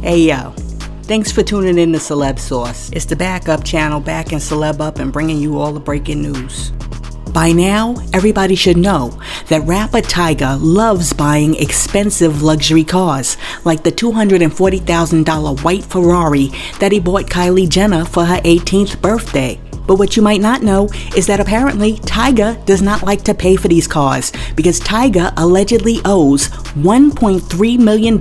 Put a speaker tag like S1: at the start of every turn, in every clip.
S1: Hey yo, thanks for tuning in to Celeb Source. It's the backup channel backing Celeb up and bringing you all the breaking news. By now, everybody should know that rapper Tyga loves buying expensive luxury cars, like the $240,000 white Ferrari that he bought Kylie Jenner for her 18th birthday. But what you might not know is that apparently Tyga does not like to pay for these cars because Tyga allegedly owes $1.3 million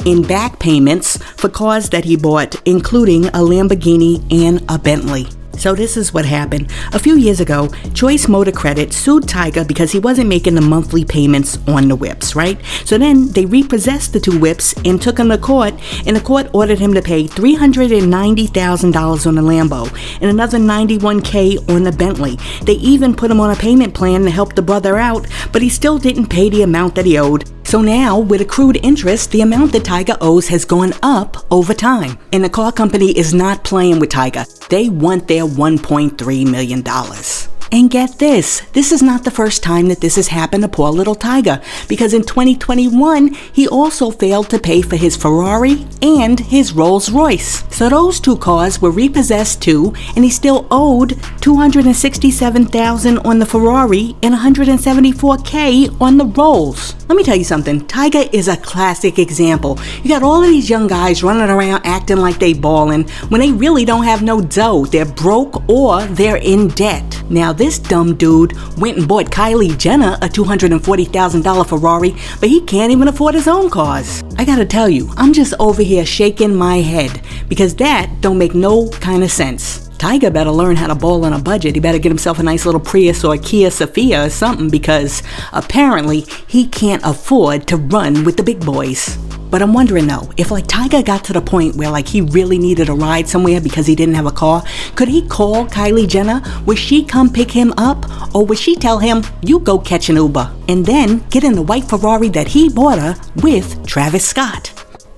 S1: in back payments for cars that he bought, including a Lamborghini and a Bentley. So this is what happened. A few years ago, Choice Motor Credit sued Tyga because he wasn't making the monthly payments on the whips, right? So then they repossessed the two whips and took him to court, and the court ordered him to pay $390,000 on the Lambo and another $91K on the Bentley. They even put him on a payment plan to help the brother out, but he still didn't pay the amount that he owed. So now, with accrued interest, the amount that Tyga owes has gone up over time. And the car company is not playing with Tyga. They want their $1.3 million. And get this is not the first time that this has happened to poor little Tyga, because in 2021, he also failed to pay for his Ferrari and his Rolls Royce. So those two cars were repossessed too, and he still owed $267,000 on the Ferrari and $174K on the Rolls. Let me tell you something, Tyga is a classic example. You got all of these young guys running around acting like they ballin' when they really don't have no dough. They're broke or they're in debt. Now this dumb dude went and bought Kylie Jenner a $240,000 Ferrari, but he can't even afford his own cars. I gotta tell you, I'm just over here shaking my head because that don't make no kind of sense. Tyga better learn how to ball on a budget. He better get himself a nice little Prius or a Kia Sophia or something, because apparently he can't afford to run with the big boys. But I'm wondering though, if like Tyga got to the point where like he really needed a ride somewhere because he didn't have a car, could he call Kylie Jenner? Would she come pick him up? Or would she tell him, you go catch an Uber? And then get in the white Ferrari that he bought her with Travis Scott.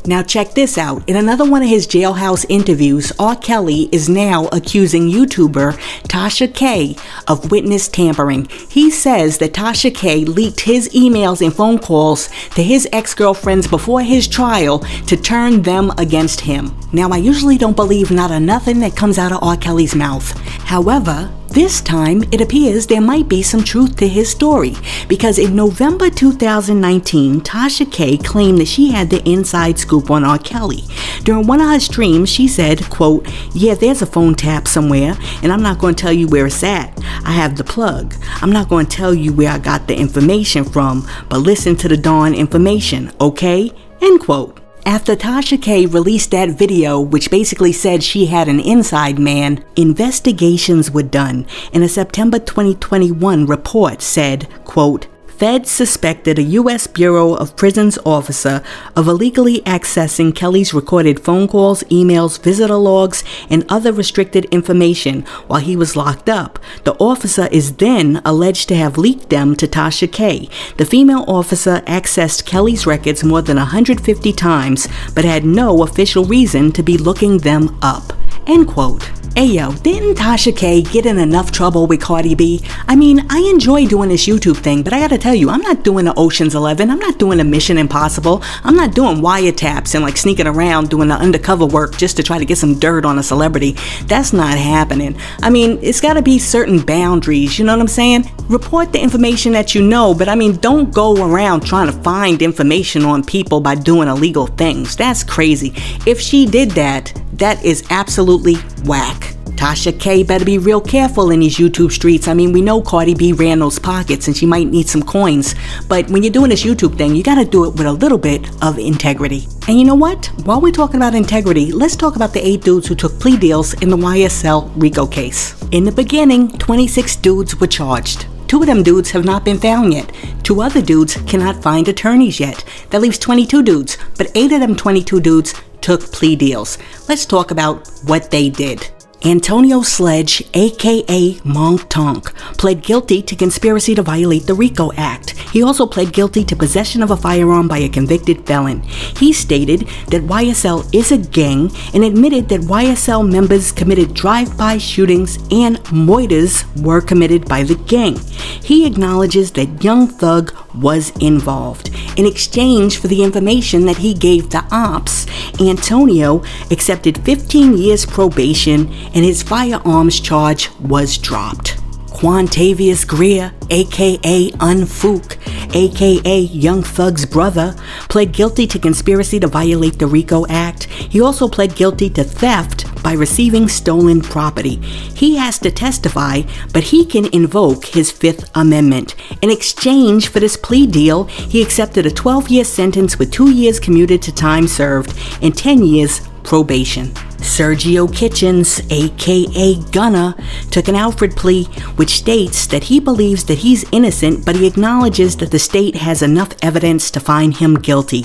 S1: Now check this out. In another one of his JailHouse interviews, RKelly is now accusing YouTuber TashaK of witness tampering. He says that TashaK leaked his emails and phone calls to his ex-girlfriends before his trial to turn them against him. Now I usually don't believe not a nothing that comes out of RKelly's mouth. However, this time, it appears there might be some truth to his story, because in November 2019, TashaK claimed that she had the inside scoop on RKelly. During one of her streams, she said, quote, yeah, there's a phone tap somewhere, and I'm not going to tell you where it's at. I have the plug. I'm not going to tell you where I got the information from, but listen to the darn information, okay? End quote. After TashaK released that video, which basically said she had an inside man, investigations were done, and a September 2021 report said, quote, Feds suspected a U.S. Bureau of Prisons officer of illegally accessing Kelly's recorded phone calls, emails, visitor logs, and other restricted information while he was locked up. The officer is then alleged to have leaked them to TashaK. The female officer accessed Kelly's records more than 150 times, but had no official reason to be looking them up. End quote. Ayo, didn't TashaK get in enough trouble with Cardi B? I mean, I enjoy doing this YouTube thing, but I gotta tell you, I'm not doing the Ocean's 11, I'm not doing the Mission Impossible, I'm not doing wiretaps and like sneaking around doing the undercover work just to try to get some dirt on a celebrity. That's not happening. I mean, it's gotta be certain boundaries, you know what I'm saying? Report the information that you know, but I mean, don't go around trying to find information on people by doing illegal things. That's crazy. If she did that, that is absolutely whack. TashaK better be real careful in these YouTube streets. I mean, we know Cardi B ran those pockets and she might need some coins. But when you're doing this YouTube thing, you gotta do it with a little bit of integrity. And you know what? While we're talking about integrity, let's talk about the 8 dudes who took plea deals in the YSL RICO case. In the beginning, 26 dudes were charged. 2 of them dudes have not been found yet. 2 other dudes cannot find attorneys yet. That leaves 22 dudes, but 8 of them 22 dudes took plea deals. Let's talk about what they did. Antonio Sledge, aka Monk Tonk, pled guilty to conspiracy to violate the RICO Act. He also pled guilty to possession of a firearm by a convicted felon. He stated that YSL is a gang and admitted that YSL members committed drive-by shootings and moiters were committed by the gang. He acknowledges that Young Thug was involved. In exchange for the information that he gave to ops, Antonio accepted 15 years probation and his firearms charge was dropped. Quantavious Greer, aka Unfook, aka Young Thug's brother, pled guilty to conspiracy to violate the RICO Act. He also pled guilty to theft by receiving stolen property. He has to testify, but he can invoke his Fifth Amendment. In exchange for this plea deal, he accepted a 12-year sentence with 2 years commuted to time served and 10 years probation. Sergio Kitchens, aka Gunna, took an Alfred plea which states that he believes that he's innocent, but he acknowledges that the state has enough evidence to find him guilty.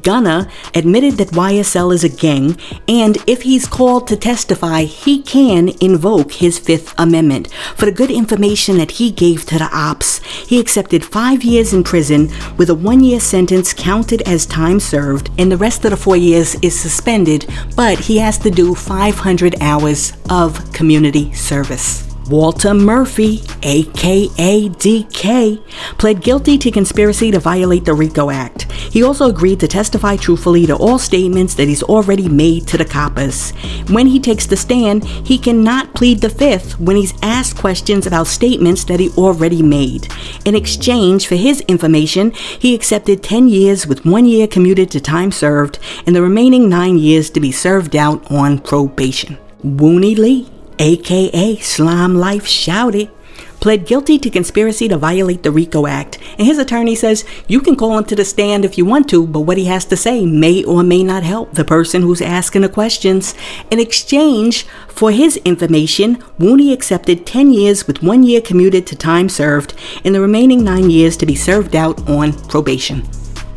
S1: Gunna admitted that YSL is a gang, and if he's called to testify, he can invoke his Fifth Amendment. For the good information that he gave to the ops, he accepted 5 years in prison with a 1-year sentence counted as time served, and the rest of the 4 years is suspended, but he has to do 500 hours of community service. Walter Murphy, aka DK, pled guilty to conspiracy to violate the RICO Act. He also agreed to testify truthfully to all statements that he's already made to the coppers. When he takes the stand, he cannot plead the Fifth when he's asked questions about statements that he already made. In exchange for his information, he accepted 10 years with 1 year commuted to time served and the remaining 9 years to be served out on probation. Woonie Lee, aka Slime Life Shouty, pled guilty to conspiracy to violate the RICO Act, and his attorney says you can call him to the stand if you want to, but what he has to say may or may not help the person who's asking the questions. In exchange for his information, Woonie accepted 10 years with 1 year commuted to time served and the remaining 9 years to be served out on probation.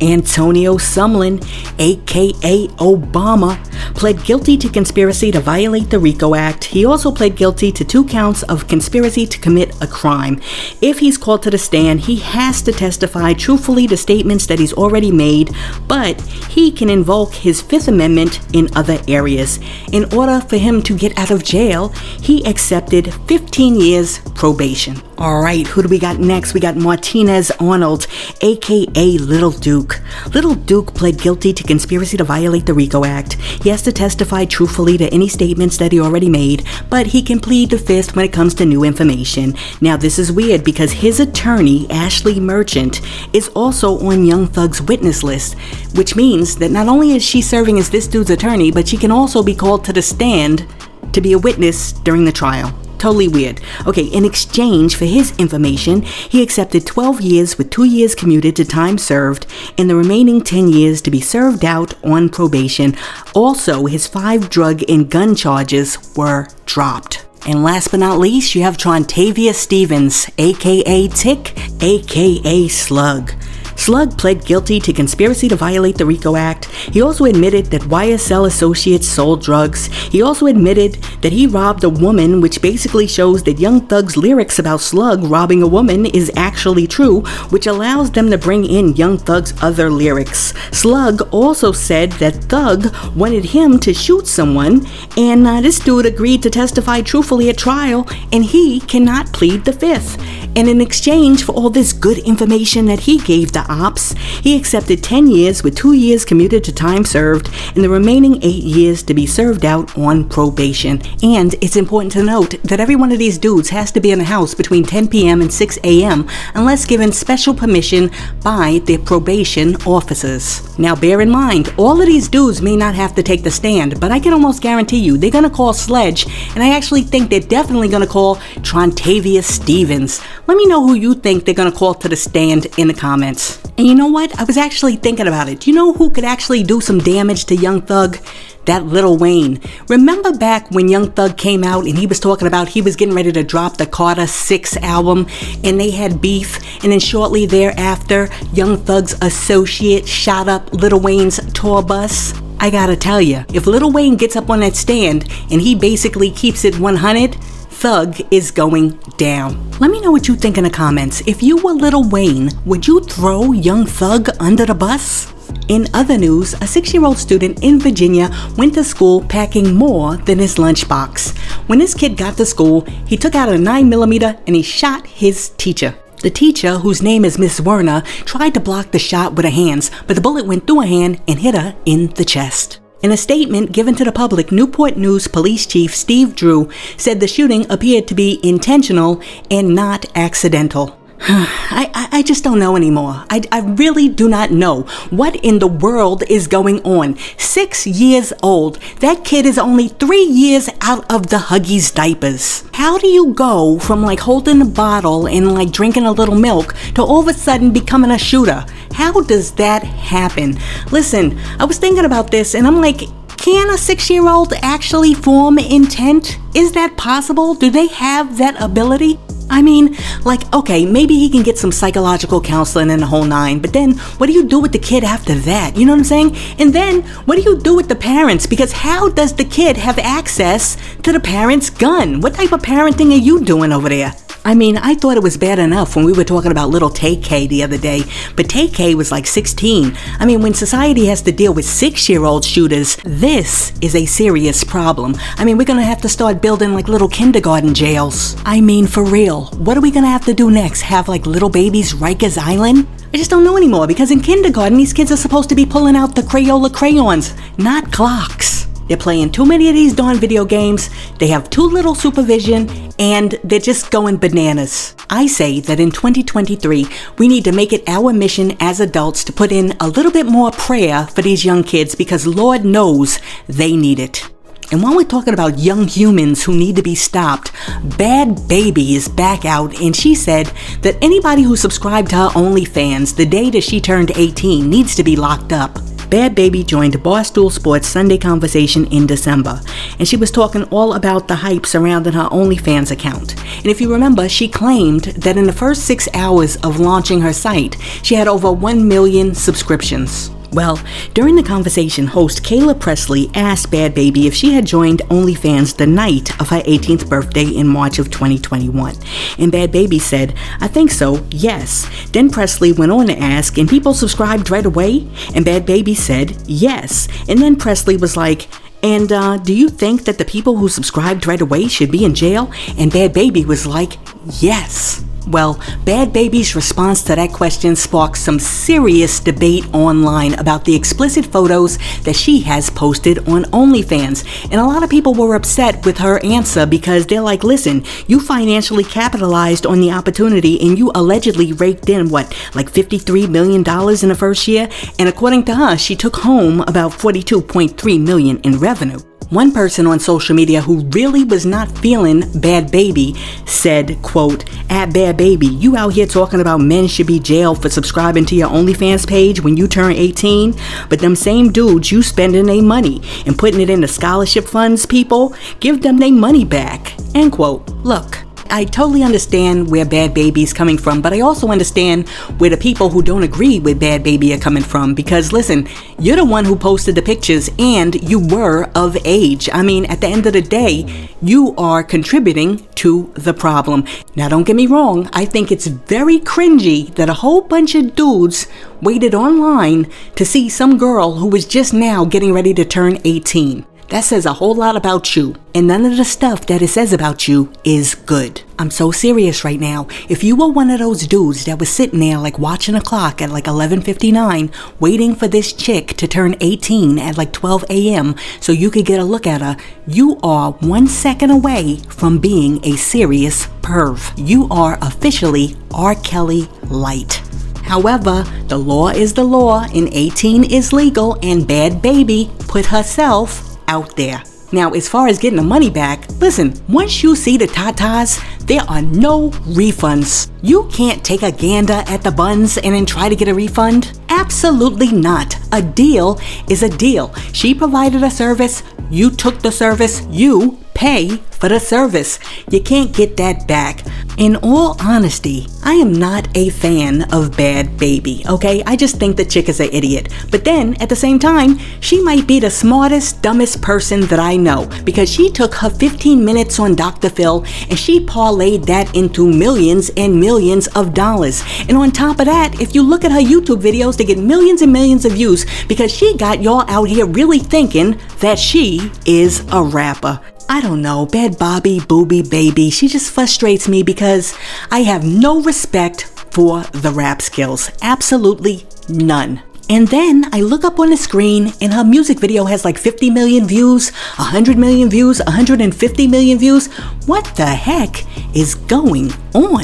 S1: Antonio Sumlin, aka Obama, pled guilty to conspiracy to violate the RICO Act. He also pled guilty to 2 counts of conspiracy to commit a crime. If he's called to the stand, he has to testify truthfully to statements that he's already made, but he can invoke his Fifth Amendment in other areas. In order for him to get out of jail, he accepted 15 years probation. Alright, who do we got next? We got Martinez Arnold, aka Little Duke. Little Duke pled guilty to conspiracy to violate the RICO Act. He has to testify truthfully to any statements that he already made, but he can plead the Fifth when it comes to new information. Now this is weird because his attorney, Ashley Merchant, is also on Young Thug's witness list, which means that not only is she serving as this dude's attorney, but she can also be called to the stand to be a witness during the trial. Totally weird. Okay, in exchange for his information, he accepted 12 years with 2 years commuted to time served and the remaining 10 years to be served out on probation. Also, his 5 drug and gun charges were dropped. And last but not least, you have Trontavia Stevens, aka Tick, aka Slug. Slug pled guilty to conspiracy to violate the RICO Act. He also admitted that YSL associates sold drugs. He also admitted that he robbed a woman, which basically shows that Young Thug's lyrics about Slug robbing a woman is actually true, which allows them to bring in Young Thug's other lyrics. Slug also said that Thug wanted him to shoot someone, and this dude agreed to testify truthfully at trial, and he cannot plead the Fifth. And in exchange for all this good information that he gave the ops, he accepted 10 years with 2 years commuted to time served and the remaining 8 years to be served out on probation. And it's important to note that every one of these dudes has to be in the house between 10 p.m. and 6 a.m. unless given special permission by their probation officers. Now bear in mind, all of these dudes may not have to take the stand, but I can almost guarantee you they're going to call Sledge, and I actually think they're definitely going to call Trontavia Stevens. Let me know who you think they're going to call to the stand in the comments. And you know what? I was actually thinking about it. You know who could actually do some damage to Young Thug? That Lil Wayne. Remember back when Young Thug came out and he was talking about he was getting ready to drop the Carter 6 album and they had beef, and then shortly thereafter Young Thug's associate shot up Lil Wayne's tour bus? I gotta tell you, if Lil Wayne gets up on that stand and he basically keeps it 100, Thug is going down. Let me know what you think in the comments. If you were Lil Wayne, would you throw Young Thug under the bus? In other news, a 6-year-old student in Virginia went to school packing more than his lunchbox. When this kid got to school, he took out a 9mm and he shot his teacher. The teacher, whose name is Miss Werner, tried to block the shot with her hands, but the bullet went through her hand and hit her in the chest. In a statement given to the public, Newport News Police Chief Steve Drew said the shooting appeared to be intentional and not accidental. I just don't know anymore. I really do not know what in the world is going on. 6 years old. That kid is only 3 years out of the Huggies diapers. How do you go from like holding a bottle and like drinking a little milk to all of a sudden becoming a shooter? How does that happen? Listen, I was thinking about this and I'm like, can a 6-year-old actually form intent? Is that possible? Do they have that ability? I mean, like, okay, maybe he can get some psychological counseling and the whole nine, but then what do you do with the kid after that? You know what I'm saying? And then what do you do with the parents? Because how does the kid have access to the parent's gun? What type of parenting are you doing over there? I mean, I thought it was bad enough when we were talking about little TashaK the other day, but TashaK was like 16. I mean, when society has to deal with 6-year-old shooters, this is a serious problem. I mean, we're gonna have to start building like little kindergarten jails. I mean, for real, what are we gonna have to do next? Have like little babies Rikers Island? I just don't know anymore, because in kindergarten, these kids are supposed to be pulling out the Crayola crayons, not clocks. They're playing too many of these darn video games, they have too little supervision, and they're just going bananas. I say that in 2023, we need to make it our mission as adults to put in a little bit more prayer for these young kids, because Lord knows they need it. And while we're talking about young humans who need to be stopped, Bad Baby is back out, and she said that anybody who subscribed to her OnlyFans the day that she turned 18 needs to be locked up. Bad Baby joined Barstool Sports Sunday Conversation in December, and she was talking all about the hype surrounding her OnlyFans account. And if you remember, she claimed that in the first 6 hours of launching her site, she had over 1 million subscriptions. Well, during the conversation, host Kayla Presley asked Bad Baby if she had joined OnlyFans the night of her 18th birthday in March of 2021. And Bad Baby said, "I think so, yes." Then Presley went on to ask, "And people subscribed right away?" And Bad Baby said, "Yes." And then Presley was like, "And do you think that the people who subscribed right away should be in jail?" And Bad Baby was like, "Yes." Well, Bad Baby's response to that question sparked some serious debate online about the explicit photos that she has posted on OnlyFans. And a lot of people were upset with her answer, because they're like, listen, you financially capitalized on the opportunity and you allegedly raked in, like $53 million in the first year? And according to her, she took home about $42.3 million in revenue. One person on social media who really was not feeling Bad Baby said, quote, "At Bad Baby, you out here talking about men should be jailed for subscribing to your OnlyFans page when you turn 18, but them same dudes you spending their money and putting it into scholarship funds, people, give them their money back," end quote. Look, I totally understand where Bad Baby's coming from, but I also understand where the people who don't agree with Bad Baby are coming from, because listen, you're the one who posted the pictures and you were of age. I mean, at the end of the day, you are contributing to the problem. Now, don't get me wrong, I think it's very cringy that a whole bunch of dudes waited online to see some girl who was just now getting ready to turn 18. That says a whole lot about you, and none of the stuff that it says about you is good. I'm so serious right now. If you were one of those dudes that was sitting there like watching a clock at like 11:59, waiting for this chick to turn 18 at like 12 a.m. so you could get a look at her, you are 1 second away from being a serious perv. You are officially RKelly light. However, the law is the law, and 18 is legal, and Bad Baby put herself out there. Now, as far as getting the money back, listen, once you see the tatas, there are no refunds. You can't take a gander at the buns and then try to get a refund. Absolutely not. A deal is a deal. She provided a service, you took the service, you pay for the service. You can't get that back. In all honesty, I am not a fan of Bad Baby, okay? I just think the chick is an idiot. But then, at the same time, she might be the smartest, dumbest person that I know, because she took her 15 minutes on Dr. Phil and she parlayed that into millions and millions of dollars. And on top of that, if you look at her YouTube videos, they get millions and millions of views because she got y'all out here really thinking that she is a rapper. I don't know, Bad Bobby, Booby, Baby, she just frustrates me because I have no respect for the rap skills. Absolutely none. And then I look up on the screen and her music video has like 50 million views, 100 million views, 150 million views. What the heck is going on?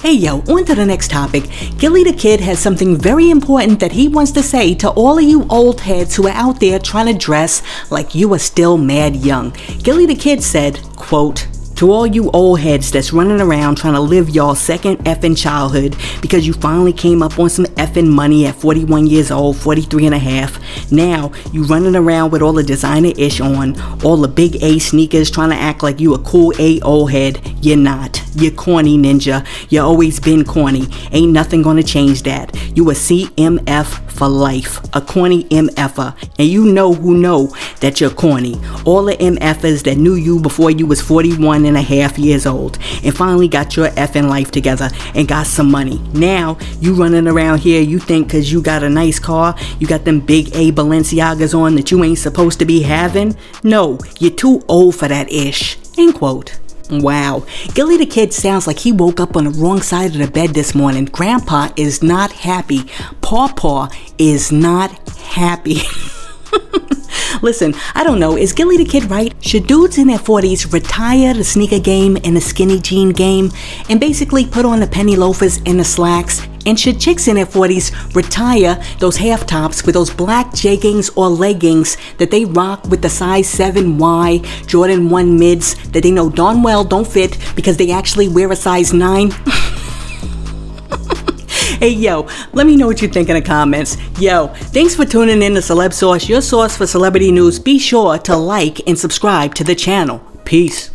S1: Hey yo, on to the next topic. Gillie the Kid has something very important that he wants to say to all of you old heads who are out there trying to dress like you are still mad young. Gillie the Kid said, quote, "To all you old heads that's running around trying to live y'all second effing childhood because you finally came up on some effing money at 41 years old, 43 and a half. Now you running around with all the designer-ish on, all the big A sneakers trying to act like you a cool A old head. You're not. You're corny, ninja. You always been corny. Ain't nothing gonna change that. You a CMF for life, a corny MFer, and you know who know that you're corny. All the MFers that knew you before you was 41 and a half years old and finally got your effing life together and got some money. Now you running around here, you think cause you got a nice car, you got them big A Balenciagas on that you ain't supposed to be having? No, you're too old for that ish." End quote. Wow, Gillie the Kid sounds like he woke up on the wrong side of the bed this morning. Grandpa is not happy. Pawpaw is not happy. Listen, I don't know, is Gillie the Kid right? Should dudes in their 40s retire the sneaker game and the skinny jean game and basically put on the penny loafers and the slacks? And should chicks in their 40s retire those half tops with those black jeggings or leggings that they rock with the size 7Y Jordan 1 mids that they know darn well don't fit because they actually wear a size 9? Hey yo, let me know what you think in the comments. Yo, thanks for tuning in to Celeb Source, your source for celebrity news. Be sure to like and subscribe to the channel. Peace.